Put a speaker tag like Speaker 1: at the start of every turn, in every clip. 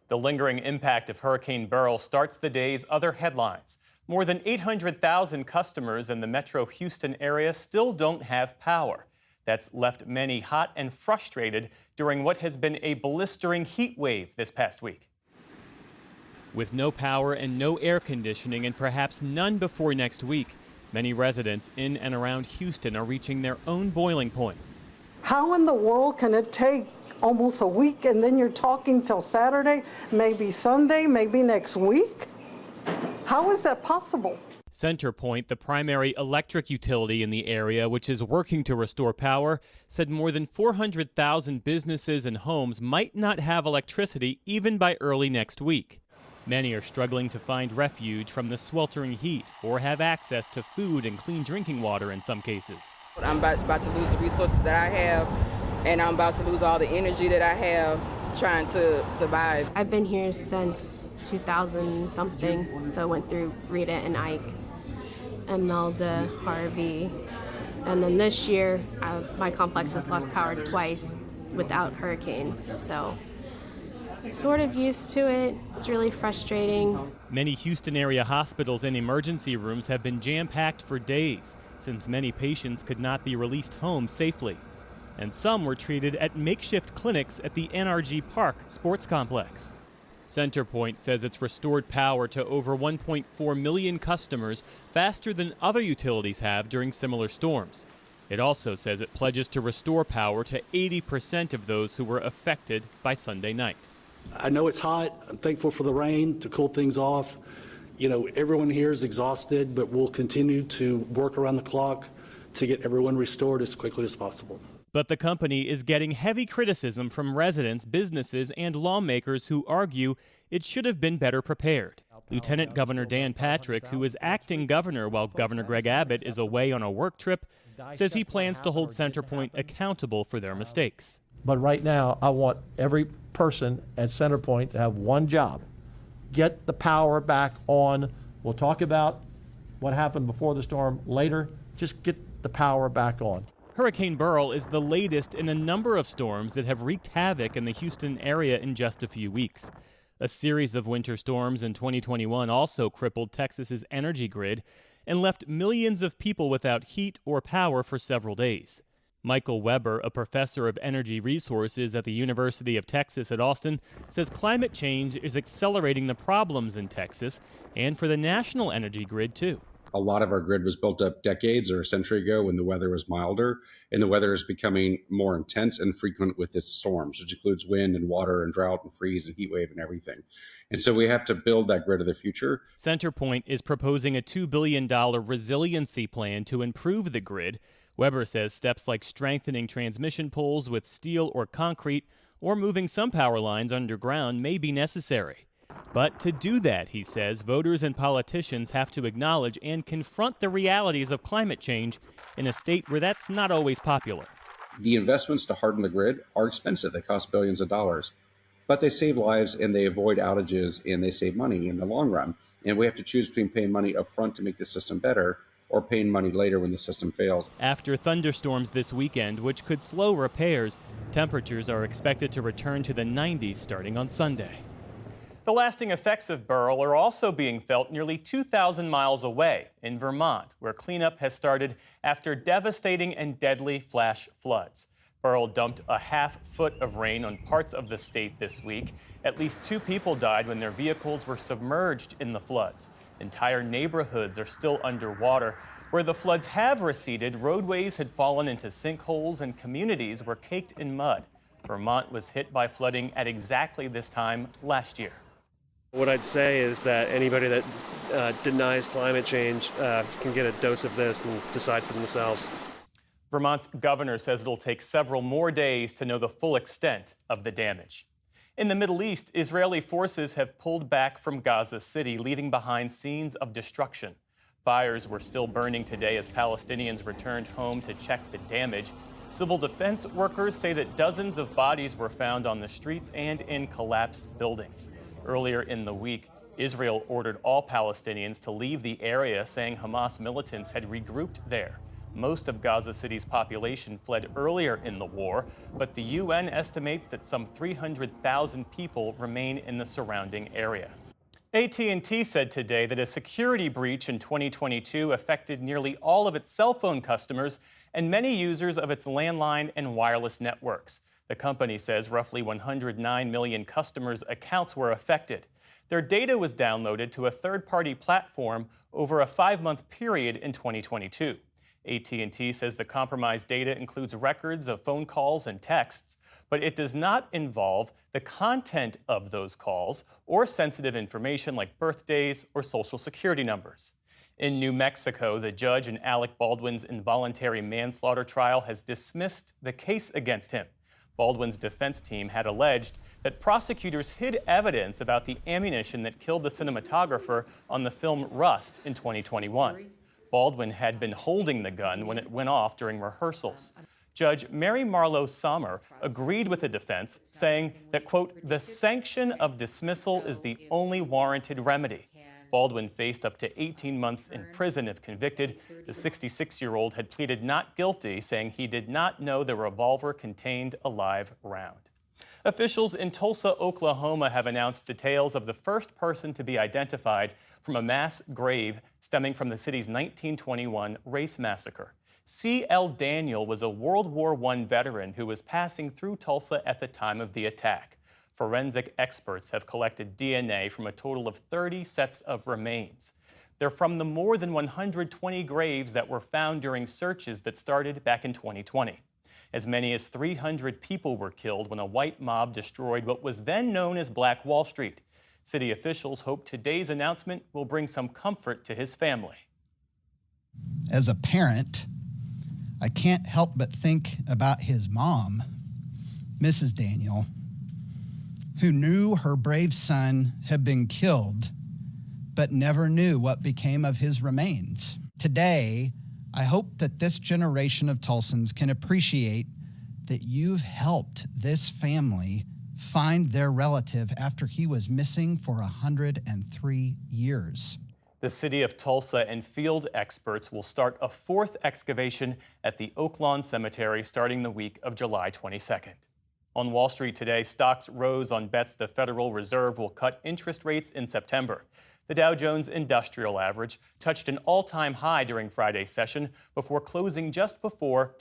Speaker 1: The lingering impact of Hurricane Beryl starts the day's other headlines. More than 800,000 customers in the Metro Houston area still don't have power. That's left many hot and frustrated during what has been a blistering heat wave this past week. With no power and no air conditioning, and perhaps none before next week, many residents in and around Houston are reaching their own boiling points.
Speaker 2: How in the world can it take almost a week and then you're talking till Saturday, maybe Sunday, maybe next week? How is that possible?
Speaker 1: CenterPoint, the primary electric utility in the area, which is working to restore power, said more than 400,000 businesses and homes might not have electricity even by early next week. Many are struggling to find refuge from the sweltering heat or have access to food and clean drinking water in some cases.
Speaker 3: I'm about to lose the resources that I have, and I'm about to lose all the energy that I have trying to survive.
Speaker 4: I've been here since 2000 something, so I went through Rita and Ike, Imelda, Harvey, and then this year my complex has lost power twice without hurricanes, so sort of used to it. It's really frustrating.
Speaker 1: Many Houston area hospitals and emergency rooms have been jam-packed for days since many patients could not be released home safely. And some were treated at makeshift clinics at the NRG Park Sports Complex. CenterPoint says it's restored power to over 1.4 million customers faster than other utilities have during similar storms. It also says it pledges to restore power to 80% of those who were affected by Sunday night.
Speaker 5: I know it's hot. I'm thankful for the rain to cool things off. You know, everyone here is exhausted, but we'll continue to work around the clock to get everyone restored as quickly as possible.
Speaker 1: But the company is getting heavy criticism from residents, businesses, and lawmakers who argue it should have been better prepared. Lieutenant Governor Dan Patrick, who is acting governor while Governor Greg Abbott is away on a work trip, says he plans to hold CenterPoint accountable for their mistakes.
Speaker 6: But right now, I want every person at CenterPoint to have one job: get the power back on. We'll talk about what happened before the storm later. Just get the power back on.
Speaker 1: Hurricane Beryl is the latest in a number of storms that have wreaked havoc in the Houston area in just a few weeks. A series of winter storms in 2021 also crippled Texas's energy grid and left millions of people without heat or power for several days. Michael Weber, a professor of energy resources at the University of Texas at Austin, says climate change is accelerating the problems in Texas and for the national energy grid, too.
Speaker 7: A lot of our grid was built up decades or a century ago when the weather was milder, and the weather is becoming more intense and frequent with its storms, which includes wind and water and drought and freeze and heat wave and everything. And so we have to build that grid of the future.
Speaker 1: CenterPoint is proposing a $2 billion resiliency plan to improve the grid. Weber says steps like strengthening transmission poles with steel or concrete or moving some power lines underground may be necessary. But to do that, he says, voters and politicians have to acknowledge and confront the realities of climate change in a state where that's not always popular.
Speaker 7: The investments to harden the grid are expensive. They cost billions of dollars, but they save lives and they avoid outages and they save money in the long run. And we have to choose between paying money up front to make the system better or paying money later when the system fails.
Speaker 1: After thunderstorms this weekend, which could slow repairs, temperatures are expected to return to the 90s starting on Sunday. The lasting effects of Beryl are also being felt nearly 2,000 miles away in Vermont, where cleanup has started after devastating and deadly flash floods. Beryl dumped a half-foot of rain on parts of the state this week. At least 2 people died when their vehicles were submerged in the floods. Entire neighborhoods are still underwater. Where the floods have receded, roadways had fallen into sinkholes and communities were caked in mud. Vermont was hit by flooding at exactly this time last year.
Speaker 8: What I'd say is that anybody that denies climate change can get a dose of this and decide for themselves.
Speaker 1: Vermont's governor says it'll take several more days to know the full extent of the damage. In the Middle East, Israeli forces have pulled back from Gaza City, leaving behind scenes of destruction. Fires were still burning today as Palestinians returned home to check the damage. Civil defense workers say that dozens of bodies were found on the streets and in collapsed buildings. Earlier in the week, Israel ordered all Palestinians to leave the area, saying Hamas militants had regrouped there. Most of Gaza City's population fled earlier in the war, but the UN estimates that some 300,000 people remain in the surrounding area. AT&T said today that a security breach in 2022 affected nearly all of its cell phone customers and many users of its landline and wireless networks. The company says roughly 109 million customers' accounts were affected. Their data was downloaded to a third-party platform over a 5-month period in 2022. AT&T says the compromised data includes records of phone calls and texts, but it does not involve the content of those calls or sensitive information like birthdays or social security numbers. In New Mexico, the judge in Alec Baldwin's involuntary manslaughter trial has dismissed the case against him. Baldwin's defense team had alleged that prosecutors hid evidence about the ammunition that killed the cinematographer on the film Rust in 2021. Baldwin had been holding the gun when it went off during rehearsals. Judge Mary Marlowe Sommer agreed with the defense, saying that, quote, "the sanction of dismissal is the only warranted remedy." Baldwin faced up to 18 months in prison if convicted. The 66-year-old had pleaded not guilty, saying he did not know the revolver contained a live round. Officials in Tulsa, Oklahoma have announced details of the first person to be identified from a mass grave stemming from the city's 1921 race massacre. C.L. Daniel was a World War I veteran who was passing through Tulsa at the time of the attack. Forensic experts have collected DNA from a total of 30 sets of remains. They're from the more than 120 graves that were found during searches that started back in 2020. As many as 300 people were killed when a white mob destroyed what was then known as Black Wall Street. City officials hope today's announcement will bring some comfort to his family.
Speaker 9: As a parent, I can't help but think about his mom, Mrs. Daniel, who knew her brave son had been killed, but never knew what became of his remains. Today, I hope that this generation of Tulsans can appreciate that you've helped this family find their relative after he was missing for 103 years.
Speaker 1: The city of Tulsa and field experts will start a 4th excavation at the Oaklawn Cemetery starting the week of July 22nd. On Wall Street today, stocks rose on bets the Federal Reserve will cut interest rates in September. The Dow Jones Industrial Average touched an all-time high during Friday's session before closing just above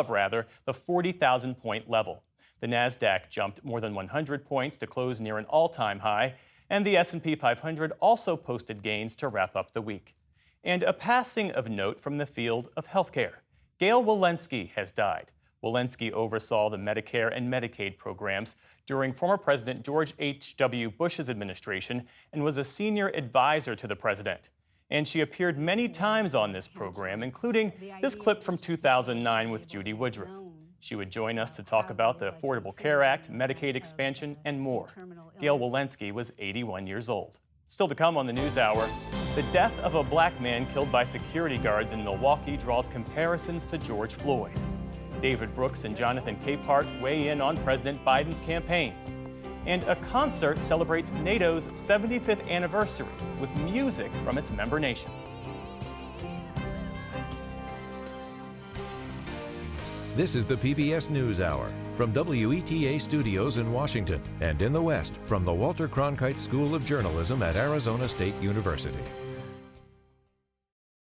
Speaker 1: the 40,000-point level. The Nasdaq jumped more than 100 points to close near an all-time high, and the S&P 500 also posted gains to wrap up the week. And a passing of note from the field of healthcare. Gail Wilensky has died. Wilensky oversaw the Medicare and Medicaid programs during former President George H.W. Bush's administration and was a senior advisor to the president. And she appeared many times on this program, including this clip from 2009 with Judy Woodruff. She would join us to talk about the Affordable Care Act, Medicaid expansion, and more. Gail Wilensky was 81 years old. Still to come on the NewsHour, the death of a black man killed by security guards in Milwaukee draws comparisons to George Floyd. David Brooks and Jonathan Capehart weigh in on President Biden's campaign. And a concert celebrates NATO's 75th anniversary with music from its member nations.
Speaker 10: This is the PBS NewsHour from WETA Studios in Washington and in the West from the Walter Cronkite School of Journalism at Arizona State University.